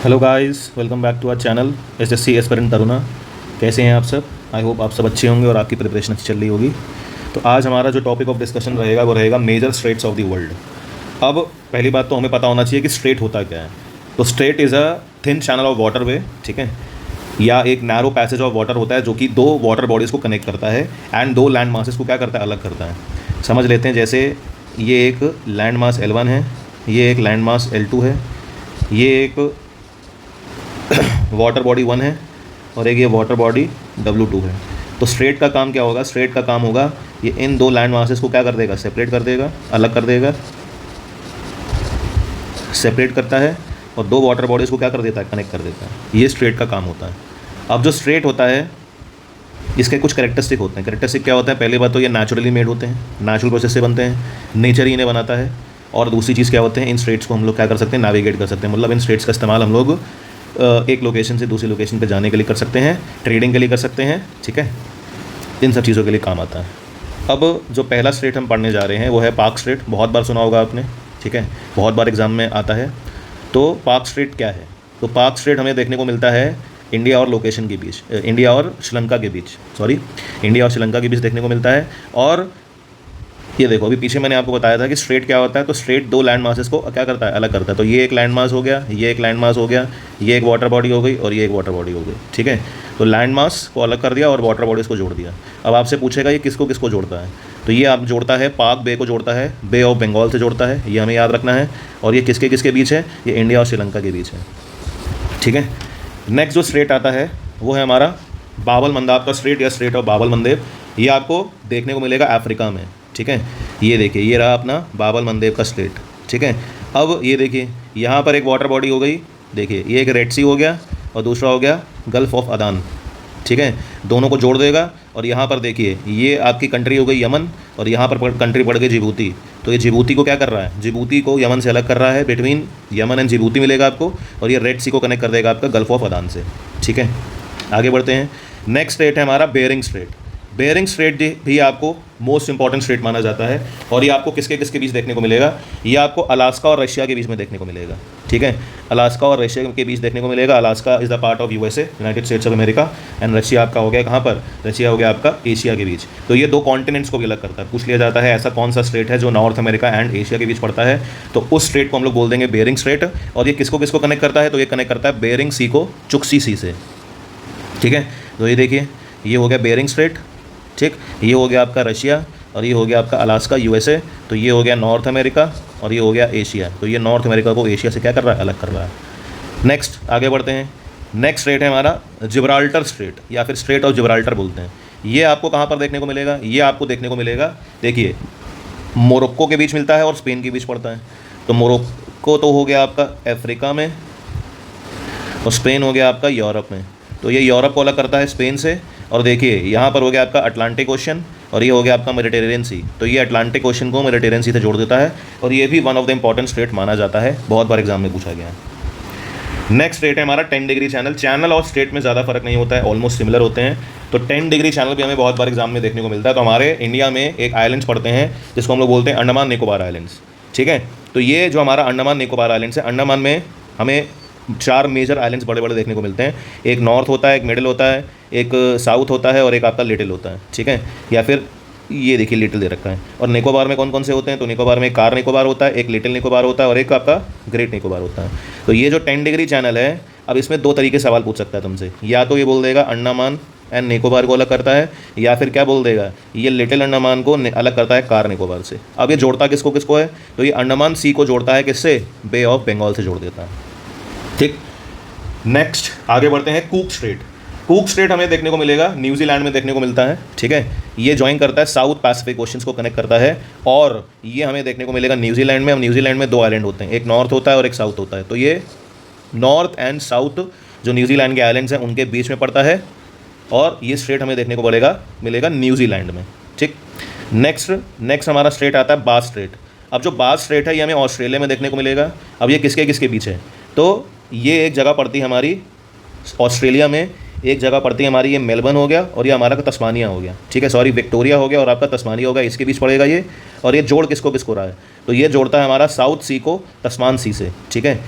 Hello guys, welcome back to our channel SSC aspirant Taruna. कैसे हैं आप सब? आई होप आप सब अच्छे होंगे और आपकी प्रिपरेशन अच्छी चल रही होगी। तो आज हमारा जो टॉपिक ऑफ डिस्कशन रहेगा वो रहेगा major straits of the world. अब पहली बात तो हमें पता होना चाहिए कि स्ट्रेट होता क्या है। तो straight is a thin channel of water way, ठीक है, या एक नैरो पैसेज ऑफ वाटर होता है जो कि दो वाटर बॉडीज़ को कनेक्ट करता है एंड दो लैंड मासेस को क्या करता है, अलग करता है। समझ लेते हैं, जैसे ये एक लैंड मास L1 है, ये एक लैंड मास L2 है, ये एक वाटर बॉडी 1 है और एक ये वाटर बॉडी W2 है। तो स्ट्रेट का काम क्या होगा? स्ट्रेट का काम होगा ये इन दो लैंड मासेस को क्या कर देगा, सेपरेट कर देगा, अलग कर देगा, सेपरेट करता है और दो वाटर बॉडीज़ को क्या कर देता है, कनेक्ट कर देता है। ये स्ट्रेट का काम होता है। अब जो स्ट्रेट होता है इसके कुछ कैरेक्टरिस्टिक होते हैं। कैरेक्टरिस्टिक क्या होता है? पहली बात तो ये नेचुरली मेड होते हैं, नेचुरल प्रोसेस से बनते हैं, नेचर ही इन्हें बनाता है। और दूसरी चीज़ क्या होते हैं, इन स्ट्रेट्स को हम लोग क्या कर सकते हैं, नेविगेट कर सकते हैं। मतलब इन स्ट्रेट्स का इस्तेमाल हम लोग एक लोकेशन से दूसरी लोकेशन पे जाने के लिए कर सकते हैं, ट्रेडिंग के लिए कर सकते हैं, ठीक है, इन सब चीज़ों के लिए काम आता है। अब जो पहला स्ट्रेट हम पढ़ने जा रहे हैं वो है पार्क स्ट्रेट। बहुत बार सुना होगा आपने, ठीक है, बहुत बार एग्जाम में आता है। तो पार्क स्ट्रेट क्या है? तो पार्क स्ट्रेट हमें देखने को मिलता है इंडिया और लोकेशन के बीच, इंडिया और श्रीलंका के बीच, इंडिया और श्रीलंका के बीच देखने को मिलता है। और ये देखो, अभी पीछे मैंने आपको बताया था कि स्ट्रेट क्या होता है। तो स्ट्रेट दो लैंड मासेस को क्या करता है, अलग करता है। तो ये एक लैंड मास हो गया, ये एक लैंड मास हो गया, ये एक वाटर बॉडी हो गई और ये एक वाटर बॉडी हो गई, ठीक है। तो लैंड मास को अलग कर दिया और वाटर बॉडीज़ को जोड़ दिया। अब आपसे पूछेगा ये किसको किसको जोड़ता है? तो ये आप जोड़ता है, पाक बे को जोड़ता है, बे ऑफ बंगाल से जोड़ता है, ये हमें याद रखना है। और ये किसके किसके बीच है? ये इंडिया और श्रीलंका के बीच है, ठीक है। नेक्स्ट जो स्ट्रेट आता है वो है हमारा बाबल मंदाब का स्ट्रेट या स्ट्रेट ऑफ बाबल मंदेब। ये आपको देखने को मिलेगा अफ्रीका में, ठीक है। ये देखिए, ये रहा अपना बाबल मंदेब का स्ट्रेट, ठीक है। अब ये देखिए, यहाँ पर एक वाटर बॉडी हो गई, देखिए ये एक रेड सी हो गया और दूसरा हो गया गल्फ ऑफ अदान, ठीक है। दोनों को जोड़ देगा और यहाँ पर देखिए ये आपकी कंट्री हो गई यमन और यहाँ पर कंट्री पड़ गई जिबूती। तो ये जिबूती को क्या कर रहा है, जिबूती को यमन से अलग कर रहा है, बिटवीन यमन एंड जिबूती मिलेगा आपको। और ये रेड सी को कनेक्ट कर देगा आपका गल्फ ऑफ अदान से, ठीक है। आगे बढ़ते हैं। नेक्स्ट स्ट्रेट है हमारा बेरिंग स्ट्रेट। बेरिंग स्ट्रेट भी आपको मोस्ट इंपॉर्टेंट स्ट्रेट माना जाता है। और ये आपको किसके किसके बीच देखने को मिलेगा? ये आपको अलास्का और रशिया के बीच में देखने को मिलेगा, ठीक है। अलास्का और रशिया के बीच देखने को मिलेगा। Alaska is the part of USA, United states of America, and Russia आपका हो गया कहाँ पर? रशिया हो गया आपका एशिया के बीच। तो ये दो कॉन्टिनेंट्स को भी अलग करता है। पूछ लिया जाता है ऐसा कौन सा स्ट्रेट है जो नॉर्थ अमेरिका एंड एशिया के बीच पड़ता है, तो उस स्ट्रेट को हम लोग बोल देंगे बेरिंग स्ट्रेट। और ये किसको किसको कनेक्ट करता है? तो ये कनेक्ट करता है बेरिंग सी को चुक्सी सी से, ठीक है। तो ये देखिए, ये हो गया बेरिंग स्ट्रेट, ठीक। ये हो गया आपका रशिया और ये हो गया आपका अलास्का USA। तो ये हो गया नॉर्थ अमेरिका और ये हो गया एशिया। तो ये नॉर्थ अमेरिका को एशिया से क्या कर रहा है, अलग कर रहा है। नेक्स्ट आगे बढ़ते हैं। नेक्स्ट स्ट्रेट है हमारा जिब्राल्टर स्ट्रेट या फिर स्ट्रेट ऑफ जिब्राल्टर बोलते हैं। ये आपको कहाँ पर देखने को मिलेगा? ये आपको देखने को मिलेगा, देखिए, मोरक्को के बीच मिलता है और स्पेन के बीच पड़ता है। तो मोरक्को तो हो गया आपका अफ्रीका में और स्पेन हो गया आपका यूरोप में। तो ये यूरोप को अलग करता है स्पेन से। और देखिए यहाँ पर हो गया आपका अटलांटिक ओशन और ये हो गया आपका मेडिटेरेनियन सी। तो ये अटलांटिक ओशन को मेडिटेरेनियन सी से जोड़ देता है और ये भी one of the important straight माना जाता है, बहुत बार एग्जाम में पूछा गया है। नेक्स्ट स्ट्रेट है हमारा 10 डिग्री चैनल। चैनल और स्ट्रेट में ज़्यादा फर्क नहीं होता है, ऑलमोस्ट सिमिलर होते हैं। तो 10 डिग्री चैनल भी हमें बहुत बार एग्जाम में देखने को मिलता है। तो हमारे इंडिया में एक आइलैंड्स पड़ते हैं जिसको हम लोग बोलते हैं अंडमान निकोबार आइलैंड्स, ठीक है। तो ये जो हमारा अंडमान निकोबार आइलैंड्स है, अंडमान में हमें 4 मेजर आइलैंड्स बड़े बड़े देखने को मिलते हैं। एक नॉर्थ होता है, एक मिडिल होता है, एक साउथ होता है और एक आपका लिटिल होता है, ठीक है। या फिर ये देखिए लिटिल दे रखा है। और निकोबार में कौन कौन से होते हैं? तो निकोबार में कार निकोबार होता है, एक लिटिल निकोबार होता है और एक आपका ग्रेट निकोबार होता है। तो ये जो 10 डिग्री चैनल है, अब इसमें दो तरीके सवाल पूछ सकता है तुमसे। या तो ये बोल देगा अंडमान एंड निकोबार को अलग करता है, या फिर क्या बोल देगा, ये लिटिल अंडमान को अलग करता है कार निकोबार से। अब ये जोड़ता किसको किसको है? तो ये अंडमान सी को जोड़ता है किससे? बे ऑफ बंगाल से जोड़ देता है, ठीक। नेक्स्ट आगे बढ़ते हैं। कूक स्ट्रेट। कूक स्ट्रेट हमें देखने को मिलेगा न्यूजीलैंड में देखने को मिलता है, ठीक है। ये ज्वाइन करता है साउथ पैसिफिक ओशंस को कनेक्ट करता है और ये हमें देखने को मिलेगा न्यूजीलैंड में। अब न्यूजीलैंड में 2 आइलैंड होते हैं, एक नॉर्थ होता है और एक साउथ होता है। तो ये नॉर्थ एंड साउथ जो न्यूजीलैंड के आइलैंड्स हैं उनके बीच में पड़ता है और ये स्ट्रेट हमें देखने को मिलेगा न्यूजीलैंड में, ठीक। नेक्स्ट हमारा स्ट्रेट आता है बास स्ट्रेट। अब जो बास स्ट्रेट है ये हमें ऑस्ट्रेलिया में देखने को मिलेगा। अब ये किसके किसके बीच है? तो ये एक जगह पड़ती है हमारी ऑस्ट्रेलिया में, एक जगह पड़ती है हमारी, ये मेलबर्न हो गया और ये हमारा तस्मानिया हो गया, ठीक है, सॉरी विक्टोरिया हो गया और आपका तस्मानिया हो गया, इसके बीच पड़ेगा ये। और ये जोड़ किसको किसको रहा है? तो ये जोड़ता है हमारा साउथ सी को तस्मान सी से, ठीक है।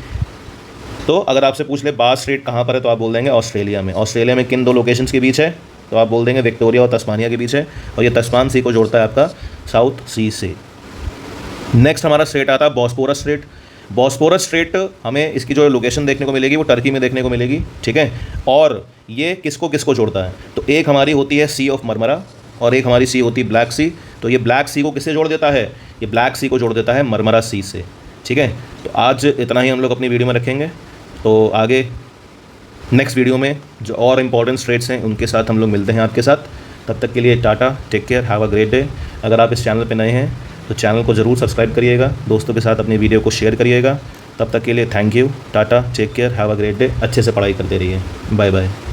तो अगर आपसे पूछ ले बास स्ट्रेट कहाँ पर है तो आप बोल देंगे ऑस्ट्रेलिया में। ऑस्ट्रेलिया में किन दो लोकेशंस के बीच है तो आप बोल देंगे विक्टोरिया और तस्मानिया के बीच है, और ये तस्मान सी को जोड़ता है आपका साउथ सी से। नेक्स्ट हमारा स्ट्रेट आता है बॉस्पोरस स्ट्रेट। बॉस्पोरस स्ट्रेट हमें इसकी जो लोकेशन देखने को मिलेगी वो टर्की में देखने को मिलेगी, ठीक है। और ये किसको किसको जोड़ता है, तो एक हमारी होती है सी ऑफ मरमरा और एक हमारी सी होती है ब्लैक सी। तो ये ब्लैक सी को किससे जोड़ देता है, ये ब्लैक सी को जोड़ देता है मरमरा सी से, ठीक है। तो आज इतना ही हम लोग अपनी वीडियो में रखेंगे, तो आगे नेक्स्ट वीडियो में जो और इम्पॉर्टेंट स्ट्रेट्स हैं उनके साथ हम लोग मिलते हैं आपके साथ। तब तक के लिए tata, take care, have a great day. अगर आप इस चैनल पे नए हैं तो चैनल को ज़रूर सब्सक्राइब करिएगा, दोस्तों के साथ अपनी वीडियो को शेयर करिएगा। तब तक के लिए thank you, tata, take care, have a great day. अच्छे से पढ़ाई करते रहिए, बाय बाय।